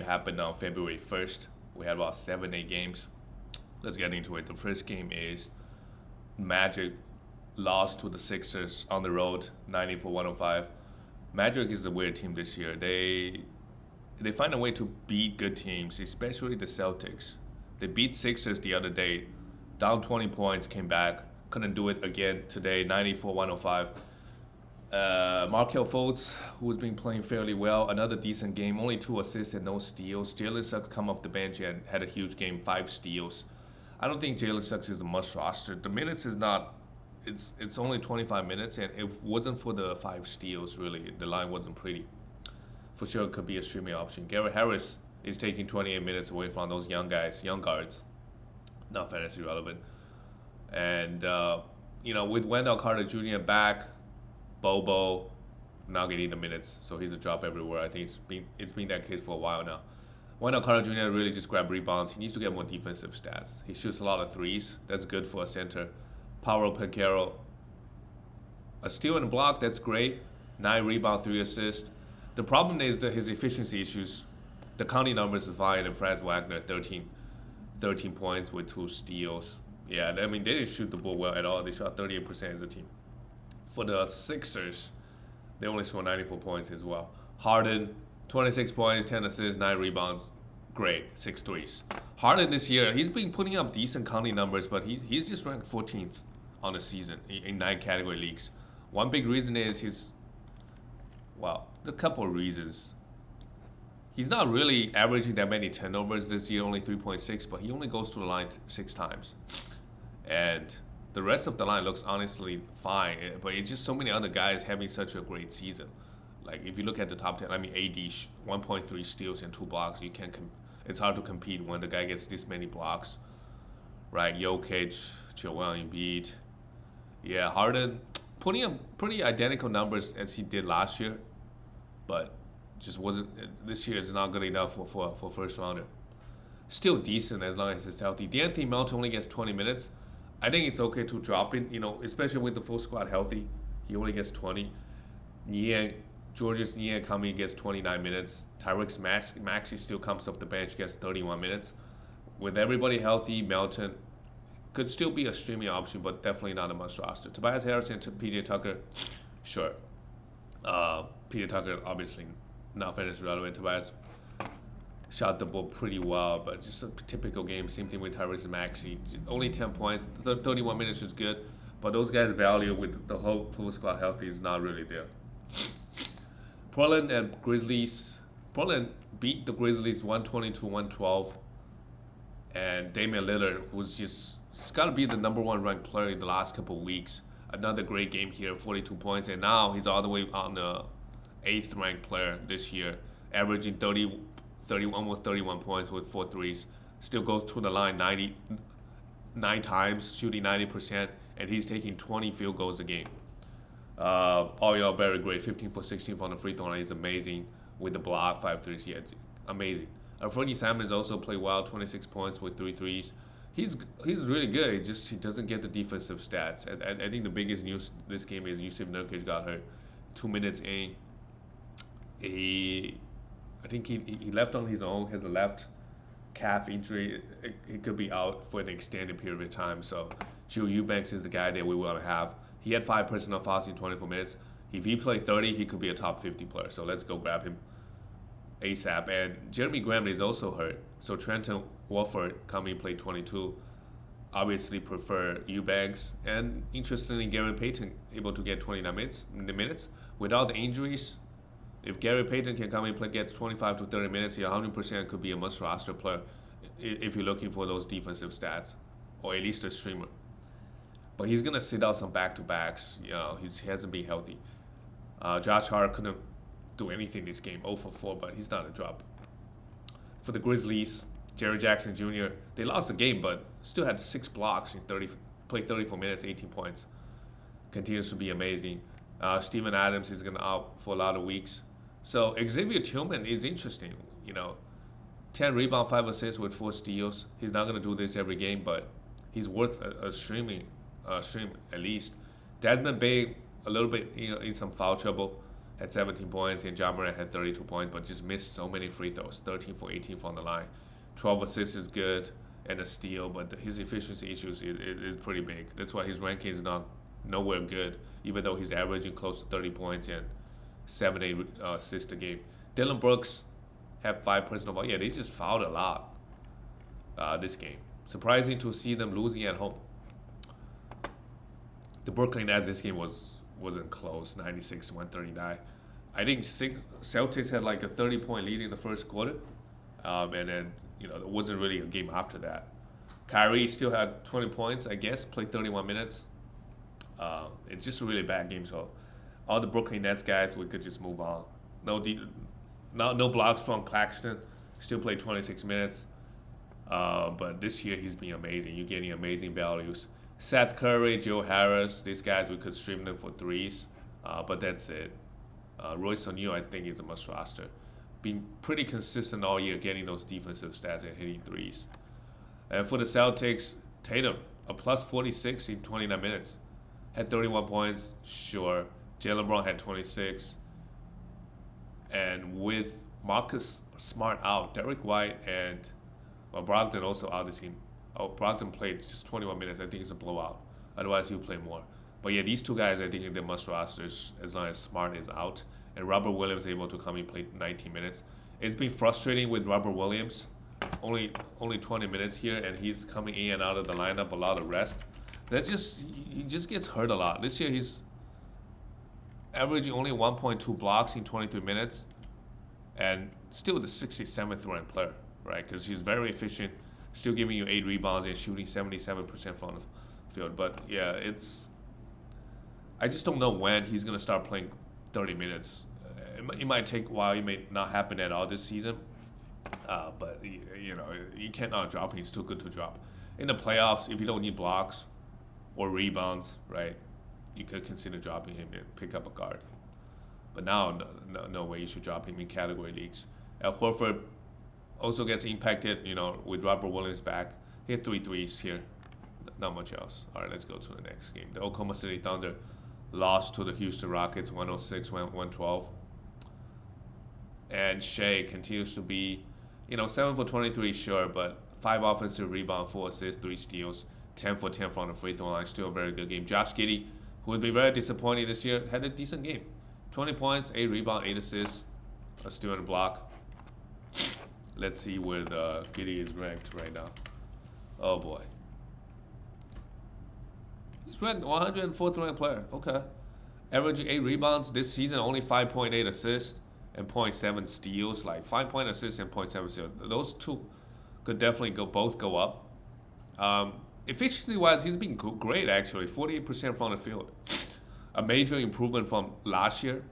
It happened on February 1st. We had about 7, 8 games. Let's get into it. The first game is Magic lost to the Sixers on the road, 94-105. Magic is a weird team this year. They find a way to beat good teams, especially the Celtics. They beat Sixers the other day, down 20 points, came back, couldn't do it again today, 94-105. Markel Fultz, who's been playing fairly well, another decent game, only 2 assists and no steals. Jalen Suggs come off the bench and had a huge game, 5 steals. I don't think Jalen Suggs is a must roster. The minutes is not. It's only 25 minutes, and if it wasn't for the 5 steals, really, the line wasn't pretty. For sure, it could be a streaming option. Garrett Harris is taking 28 minutes away from those young guards. Not fantasy relevant. And with Wendell Carter Jr. back, Bobo not getting the minutes, so he's a drop everywhere. I think it's been that case for a while now. Wendell Carter Jr. really just grab rebounds. He needs to get more defensive stats. He shoots a lot of threes. That's good for a center. Paolo Banchero, a steal and a block. That's great. 9 rebound, 3 assists. The problem is his efficiency issues. The counting numbers are fine, and Franz Wagner 13 points with 2 steals. Yeah, I mean they didn't shoot the ball well at all. They shot 38% as a team. For the Sixers, they only scored 94 points as well. Harden, 26 points, 10 assists, 9 rebounds. Great, 6 threes. Harden this year, he's been putting up decent counting numbers, but he's just ranked 14th on the season in 9 category leagues. One big reason is a couple of reasons. He's not really averaging that many turnovers this year, only 3.6, but he only goes to the line 6 times. And the rest of the line looks honestly fine, but it's just so many other guys having such a great season. Like if you look at the top 10, I mean AD 1.3 steals and 2 blocks. It's hard to compete when the guy gets this many blocks, right? Jokic, Joel Embiid, yeah, Harden, putting up pretty identical numbers as he did last year, but just wasn't. This year is not good enough for first rounder. Still decent as long as it's healthy. D'Anthony Melton only gets 20 minutes. I think it's okay to drop it, especially with the full squad healthy. He only gets 20. Georges Niang coming gets 29 minutes. Tyrese Maxey still comes off the bench, gets 31 minutes. With everybody healthy, Melton could still be a streaming option, but definitely not a must roster. Tobias Harris and PJ Tucker, sure. PJ Tucker, obviously not fantasy relevant. Tobias shot the ball pretty well, but just a typical game. Same thing with Tyrese Maxey. Only 10 points, 31 minutes is good, but those guys' value with the whole full squad healthy is not really there. Portland and Grizzlies. Portland beat the Grizzlies 120-112, and Damian Lillard, he's got to be the number 1 ranked player in the last couple of weeks. Another great game here, 42 points, and now he's all the way on the 8th ranked player this year, averaging 30 almost 31 points with 4 threes. Still goes to the line 99 times, shooting 90%, and he's taking 20 field goals a game. All in all, very great. 15 for 16 from the free throw line is amazing. With the block, 5 threes, yeah, amazing. Fergie Simons also played well, 26 points with 3 threes. He's really good. He doesn't get the defensive stats. And I think the biggest news this game is Yusuf Nurkic got hurt. 2 minutes in, I think he left on his own. He has a left calf injury. He could be out for an extended period of time. So Drew Eubanks is the guy that we want to have. He had 5 personal fouls in 24 minutes. If he played 30, he could be a top 50 player. So let's go grab him ASAP. And Jeremy Graham is also hurt. So Trenton Warford coming played 22. Obviously prefer Eubanks. And interestingly, Gary Payton able to get 29 minutes. Without the injuries, if Gary Payton can come and play, gets 25 to 30 minutes, he 100% could be a must roster player if you're looking for those defensive stats, or at least a streamer. But he's gonna sit out some back-to-backs. He hasn't been healthy. Josh Hart couldn't do anything this game, 0 for 4, but he's not a drop. For the Grizzlies, Jerry Jackson Jr., they lost the game, but still had 6 blocks in played 34 minutes, 18 points. Continues to be amazing. Steven Adams is gonna out for a lot of weeks. So Xavier Tillman is interesting. 10 rebound, 5 assists with 4 steals. He's not gonna do this every game, but he's worth a stream at least. Desmond Bane a little bit in some foul trouble. had 17 points, and Ja Morant had 32 points, but just missed so many free throws. 13 for 18 from the line. 12 assists is good, and a steal, but his efficiency issues is pretty big. That's why his ranking is not nowhere good, even though he's averaging close to 30 points and 7-8 assists a game. Dylan Brooks had 5 personal fouls. Yeah, they just fouled a lot this game. Surprising to see them losing at home. The Brooklyn Nets, this game wasn't close, 96-139. I think Celtics had like a 30-point lead in the first quarter, and then there wasn't really a game after that. Kyrie still had 20 points, I guess, played 31 minutes. It's just a really bad game, so all the Brooklyn Nets guys, we could just move on. No blocks from Claxton, still played 26 minutes. But this year he's been amazing. You're getting amazing values. Seth Curry, Joe Harris, these guys, we could stream them for threes, but that's it. Royce O'Neal, I think, is a must roster. Been pretty consistent all year getting those defensive stats and hitting threes. And for the Celtics, Tatum, a plus 46 in 29 minutes. Had 31 points, sure. Jaylen Brown had 26. And with Marcus Smart out, Derek White and Brogdon also out this game. Brogdon played just 21 minutes. I think it's a blowout. Otherwise, he'll play more. But yeah, these two guys, I think, are the must rosters as long as Smart is out. And Robert Williams able to come in and play 19 minutes. It's been frustrating with Robert Williams. Only 20 minutes here, and he's coming in and out of the lineup, a lot of rest. He just gets hurt a lot. This year, he's averaging only 1.2 blocks in 23 minutes, and still the 67th ranked player, right? Because he's very efficient, still giving you 8 rebounds and shooting 77% from the field. But yeah, I just don't know when he's gonna start playing 30 minutes. It might take a while. It may not happen at all this season. But you cannot drop him. He's too good to drop. In the playoffs, if you don't need blocks or rebounds, right, you could consider dropping him and pick up a guard. But now, no way you should drop him in category leagues. Al Horford also gets impacted, with Robert Williams back. He had 3 threes here. Not much else. All right, let's go to the next game. The Oklahoma City Thunder lost to the Houston Rockets 106-112. And Shea continues to be, 7 for 23, sure, but 5 offensive rebounds, 4 assists, 3 steals, 10 for 10 from the free throw line. Still a very good game. Josh Giddey, who would be very disappointed this year, had a decent game. 20 points, 8 rebounds, 8 assists, a steal and a block. Let's see where the Giddey is ranked right now. Oh boy. He's ranked 104th ranked player. Okay. Averaging 8 rebounds this season, only 5.8 assists and 0.7 steals. Like 5-point assists and 0.7 steals. Those two could definitely both go up. Efficiency wise, he's been great actually. 48% from the field. A major improvement from last year,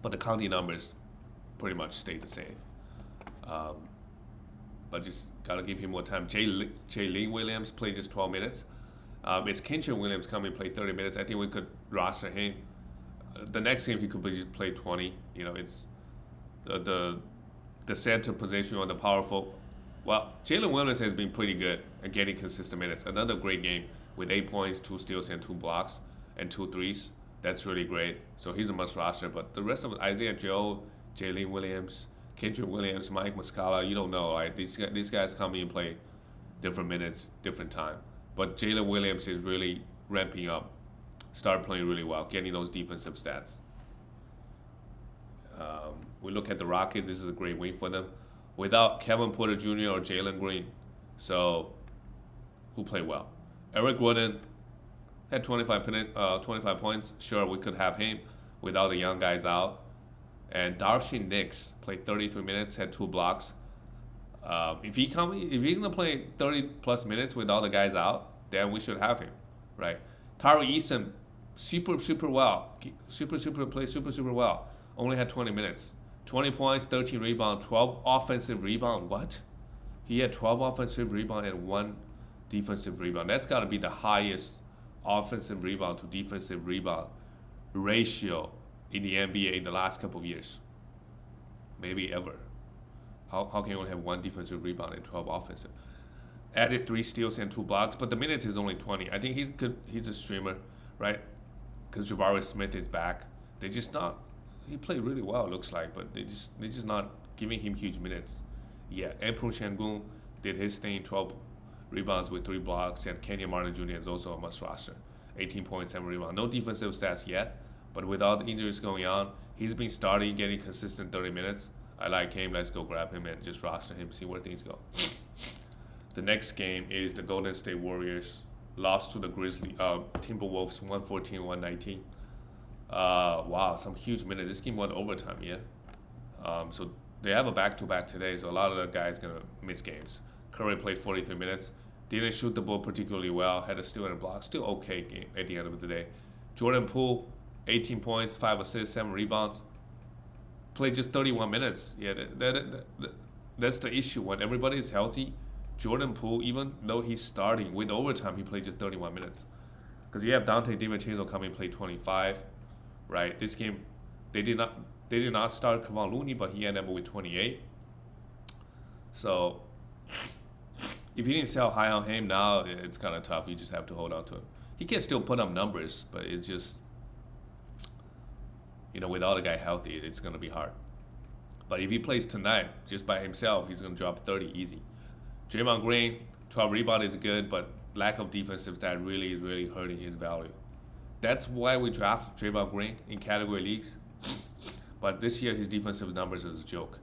but the counting numbers pretty much stayed the same. But just gotta give him more time. Jalen Williams played just 12 minutes. It's Kenyon Williams coming play 30 minutes. I think we could roster him. The next game he could just play 20. It's the center position on the powerful. Well, Jalen Williams has been pretty good at getting consistent minutes. Another great game with 8 points, 2 steals, and 2 blocks, and 2 threes. That's really great. So he's a must roster. But the rest of it, Isaiah Joe, Jalen Williams, Kendrick Williams, Mike Muscala, you don't know. Right? These guys come in and play different minutes, different time. But Jalen Williams is really ramping up, start playing really well, getting those defensive stats. We look at the Rockets. This is a great win for them. Without Kevin Porter Jr. or Jalen Green, so who played well? Eric Gordon had 25 points. Sure, we could have him without the young guys out. And Darshan Nix played 33 minutes, had 2 blocks. If he's gonna play 30 plus minutes with all the guys out, then we should have him, right? Tari Eason, super well, played super well. Only had 20 minutes, 20 points, 13 rebounds, 12 offensive rebound. What? He had 12 offensive rebound and 1 defensive rebound. That's got to be the highest offensive rebound to defensive rebound ratio in the NBA in the last couple of years, maybe ever. How can you only have 1 defensive rebound and 12 offensive? Added 3 steals and 2 blocks, but the minutes is only 20. I think he's a streamer, right? Because Jabari Smith is back. They're just not he played really well. It looks like, but they're just not giving him huge minutes. Yeah, Emperor Shangun did his thing. 12 rebounds with 3 blocks, and Kenyon Martin Jr. is also a must roster. 18.7 rebounds. No defensive stats yet, but with all the injuries going on, he's been starting, getting consistent 30 minutes. I like him. Let's go grab him and just roster him, see where things go. The next game is the Golden State Warriors lost to the Timberwolves 114-119. Wow, some huge minutes. This game went overtime, yeah. So they have a back-to-back today, so a lot of the guys gonna miss games. Curry played 43 minutes, didn't shoot the ball particularly well, had a steal and a block, still okay game at the end of the day. Jordan Poole, 18 points, 5 assists, 7 rebounds. Played just 31 minutes. Yeah, that's the issue. When everybody is healthy, Jordan Poole, even though he's starting with overtime, he played just 31 minutes. Because you have Dante DiVincenzo coming play 25, right? This game, they did not start Kevon Looney, but he ended up with 28. So if you didn't sell high on him now, it's kind of tough. You just have to hold on to him. He can still put up numbers, but it's just, without a guy healthy, it's going to be hard. But if he plays tonight just by himself, he's going to drop 30 easy. Draymond Green, 12 rebound is good, but lack of defensive stat is really hurting his value. That's why we draft Draymond Green in category leagues. But this year, his defensive numbers is a joke,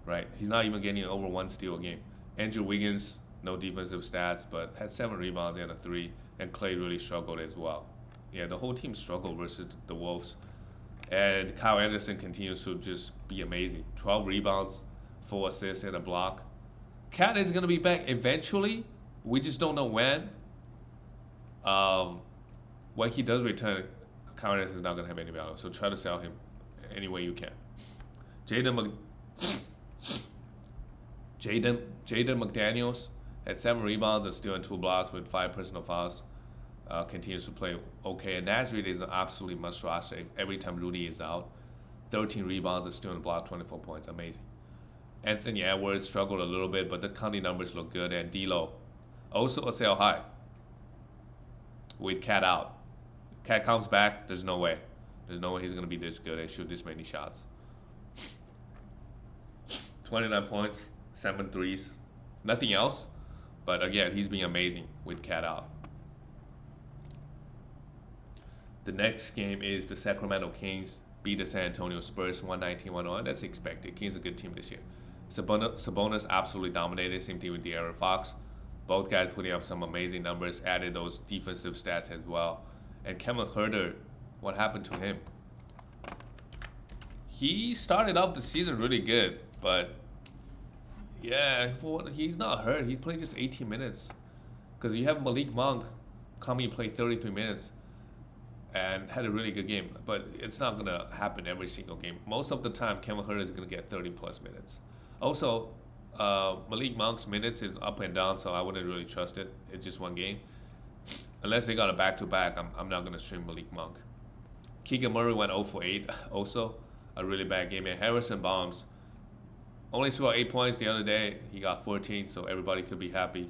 right? He's not even getting over 1 steal a game. Andrew Wiggins, no defensive stats, but had 7 rebounds and a 3, and Clay really struggled as well. Yeah, the whole team struggled versus the Wolves. And Kyle Anderson continues to just be amazing. 12 rebounds, 4 assists, and a block. Cat is going to be back eventually. We just don't know when. When he does return, Kyle Anderson is not going to have any value. So try to sell him any way you can. Jaden McDaniels had 7 rebounds and steal and 2 blocks with 5 personal fouls. Continues to play okay. And Nasrid is an absolutely must roster every time Rudy is out. 13 rebounds and steal and block, 24 points. Amazing. Anthony Edwards struggled a little bit, but the counting numbers look good. And D'Lo, also a sell high with Cat out. Cat comes back, there's no way. There's no way he's going to be this good and shoot this many shots. 29 points, 7 threes. Nothing else, but again, he's been amazing with Cat out. The next game is the Sacramento Kings beat the San Antonio Spurs 119-101. That's expected. Kings are a good team this year. Sabonis absolutely dominated. Same thing with De'Aaron Fox. Both guys putting up some amazing numbers. Added those defensive stats as well. And Kevin Huerter, what happened to him? He started off the season really good, but yeah, he's not hurt. He played just 18 minutes. Because you have Malik Monk coming and play 33 minutes and had a really good game. But it's not going to happen every single game. Most of the time, Kevin Huerter is going to get 30-plus minutes. Also, Malik Monk's minutes is up and down, so I wouldn't really trust it. It's just one game. Unless they got a back-to-back, I'm not going to stream Malik Monk. Keegan Murray went 0 for 8. Also, a really bad game. And Harrison Barnes only scored 8 points the other day. He got 14, so everybody could be happy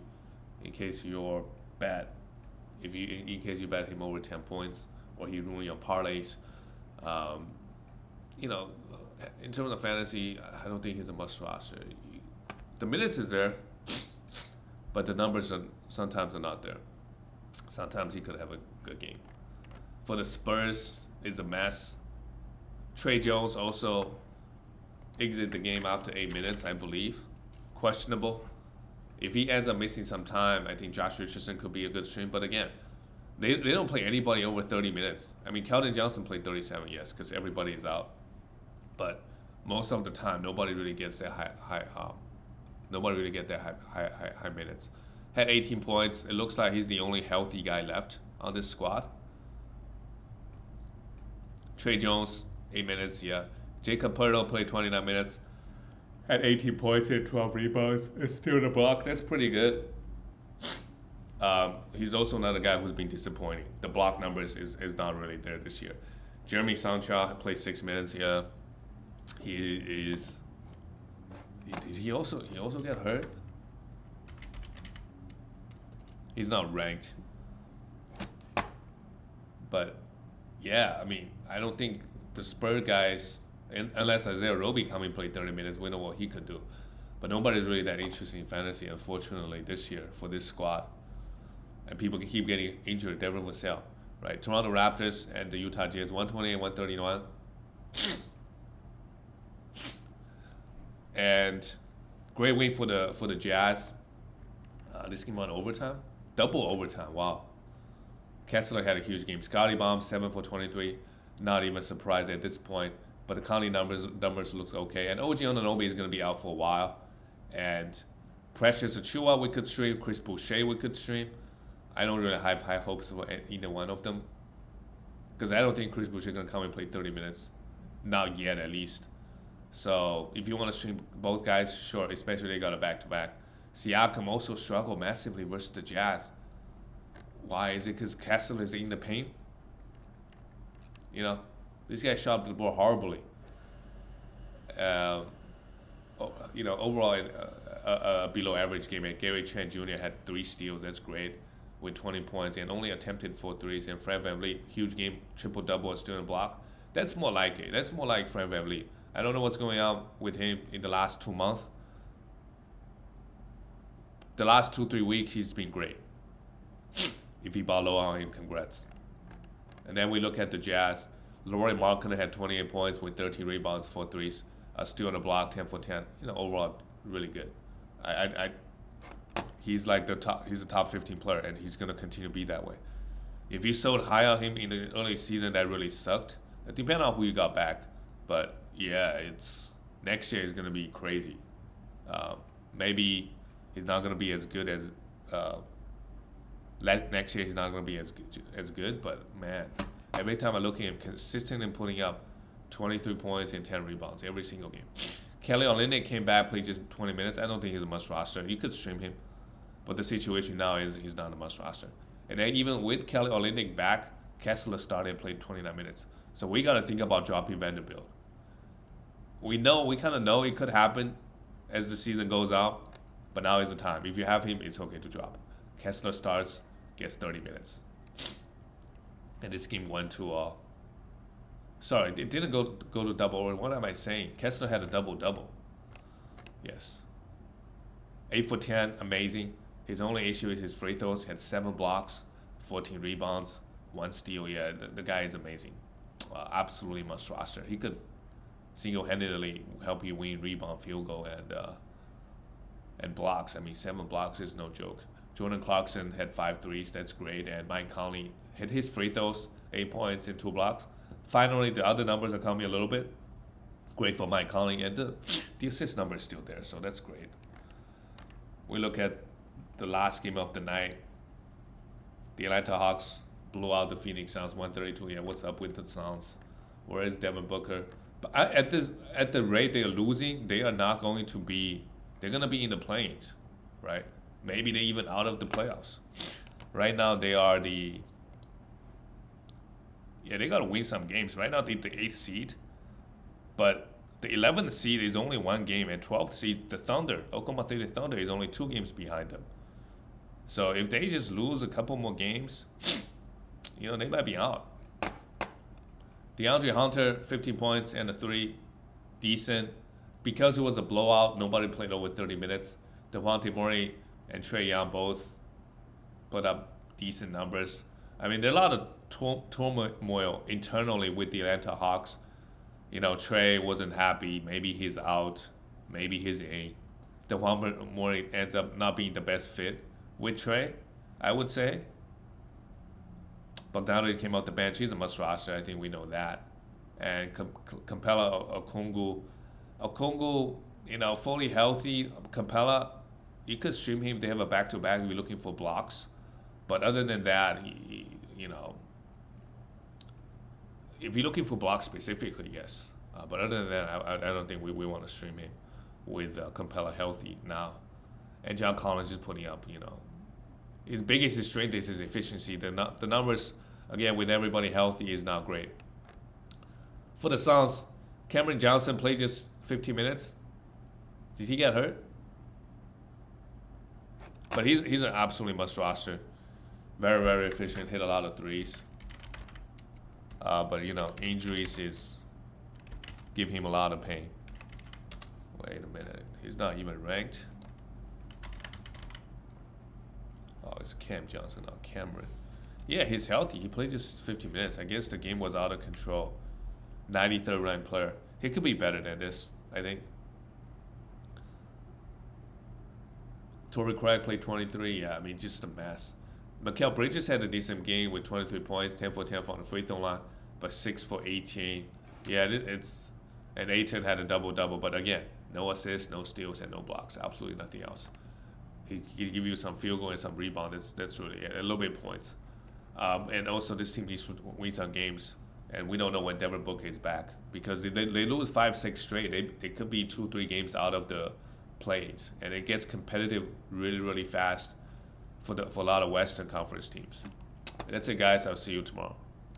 in case you're bad. In case you bet him over 10 points or he ruined your parlays. In terms of fantasy, I don't think he's a must roster. The minutes is there, but the numbers sometimes are not there. Sometimes he could have a good game. For the Spurs, it's a mess. Trey Jones also exit the game after 8 minutes, I believe. Questionable. If he ends up missing some time, I think Josh Richardson could be a good stream. But again, they don't play anybody over 30 minutes. I mean, Keldon Johnson played 37, yes, because everybody is out. But most of the time, nobody really gets their high minutes. Had 18 points. It looks like he's the only healthy guy left on this squad. Trey Jones, 8 minutes, yeah. Jacob Poeltl played 29 minutes. Had 18 points and 12 rebounds. It's still the block. That's pretty good. He's also another guy who's been disappointing. The block numbers is not really there this year. Jeremy Sancha played 6 minutes, yeah. Did he also get hurt? He's not ranked. But yeah, I mean, I don't think the Spurs guys, unless Isaiah Roby come and play 30 minutes, we know what he could do. But nobody's really that interested in fantasy, unfortunately, this year for this squad. And people can keep getting injured. Devin Vassell, right? Toronto Raptors and the Utah Jazz, 128, 131. And great win for the Jazz. This game went overtime, double overtime. Wow. Kessler had a huge game. Scotty Bomb 7 for 23. Not even surprised at this point. But the counting numbers look okay. And OG Anunoby is going to be out for a while. And Precious Achiuwa we could stream. Chris Boucher we could stream. I don't really have high hopes for either one of them. Because I don't think Chris Boucher is going to come and play 30 minutes. Not yet, at least. So if you want to stream both guys, sure. Especially they got a back-to-back. Siakam also struggled massively versus the Jazz. Why? Is it because Kessler is in the paint? You know, this guy shot the ball horribly. You know, overall, a below average game. And Gary Trent Jr. had 3 steals. That's great, with 20 points and only attempted 4 threes. And Fred VanVleet, huge game, triple-double, a steal and block. That's more like it. That's more like Fred VanVleet. I don't know what's going on with him in the last 2 months. The last 2-3 weeks, he's been great. If he ball low on him, congrats. And then we look at the Jazz. Lauri Markkanen had 28 points with 13 rebounds, 4 threes. A steal and a block, 10 for 10. You know, overall, really good. He's like the top. He's a top 15 player, and he's gonna continue to be that way. If you sold high on him in the early season, that really sucked. It depends on who you got back, but yeah, it's next year is gonna be crazy. Maybe he's not gonna be as good as next year. He's not gonna be as good, but man, every time I look at him, consistent in putting up 23 points and 10 rebounds every single game. Kelly Olynyk came back, played just 20 minutes. I don't think he's a must roster. You could stream him, but the situation now is he's not a must roster. And then even with Kelly Olynyk back, Kessler started playing 29 minutes. So we got to think about dropping Vanderbilt. We kind of know it could happen as the season goes on, but now is the time. If you have him, it's okay to drop. Kessler starts, gets 30 minutes. And this game went to sorry, it didn't go to double. Or what am I saying? Kessler had a double-double. Yes. 8 for 10, amazing. His only issue is his free throws. He had 7 blocks, 14 rebounds, 1 steal. Yeah, the guy is amazing. Absolutely must roster. He could single-handedly help you win rebound, field goal, and blocks. I mean, 7 blocks is no joke. Jordan Clarkson had 5 threes. That's great. And Mike Conley hit his free throws, 8 points and 2 blocks. Finally, the other numbers are coming a little bit. Great for Mike Conley. And the assist number is still there, so that's great. We look at the last game of the night. The Atlanta Hawks blew out the Phoenix Suns 132. Yeah, what's up with the Suns? Where is Devin Booker? But at the rate they are losing, they are not going to be. They're gonna be in the play-ins, right? Maybe they're even out of the playoffs. Right now they are they gotta win some games. Right now they're the 8th seed, but the 11th seed is only 1 game, and 12th seed, the Thunder, Oklahoma City Thunder, is only 2 games behind them. So if they just lose a couple more games, they might be out. DeAndre Hunter, 15 points and a 3, decent. Because it was a blowout, nobody played over 30 minutes. Devontae Murray and Trae Young both put up decent numbers. I mean, there's a lot of turmoil internally with the Atlanta Hawks. Trae wasn't happy. Maybe he's out. Maybe he's in. Devontae Murray ends up not being the best fit with Trae, I would say. Bogdanovic came off the bench. He's a must roster. I think we know that. And Capella Okongwu, fully healthy. Capella, you could stream him if they have a back-to-back if you're looking for blocks. But other than that, if you're looking for blocks specifically, yes. But other than that, I don't think we want to stream him with Capella healthy now. And John Collins is putting up, his biggest strength is his efficiency. The numbers, again, with everybody healthy, is not great. For the Suns, Cameron Johnson played just 15 minutes. Did he get hurt? But he's an absolutely must roster. Very, very efficient. Hit a lot of threes. But injuries is give him a lot of pain. Wait a minute, he's not even ranked. Oh, it's Cam Johnson, not Cameron. Yeah, he's healthy. He played just 50 minutes. I guess the game was out of control. 93rd ranked player. He could be better than this, I think. Torrey Craig played 23. Yeah, I mean, just a mess. Mikal Bridges had a decent game with 23 points, 10 for 10 from the free throw line, but 6 for 18. Yeah, it's... And Ayton had a double-double, but again, no assists, no steals, and no blocks. Absolutely nothing else. He give you some field goal and some rebound. That's really it. A little bit of points. And also, this team needs to win some games. And we don't know when Devin Booker is back. Because if they lose 5-6 straight, they could be 2-3 games out of the plays. And it gets competitive really, really fast for a lot of Western Conference teams. That's it, guys. I'll see you tomorrow.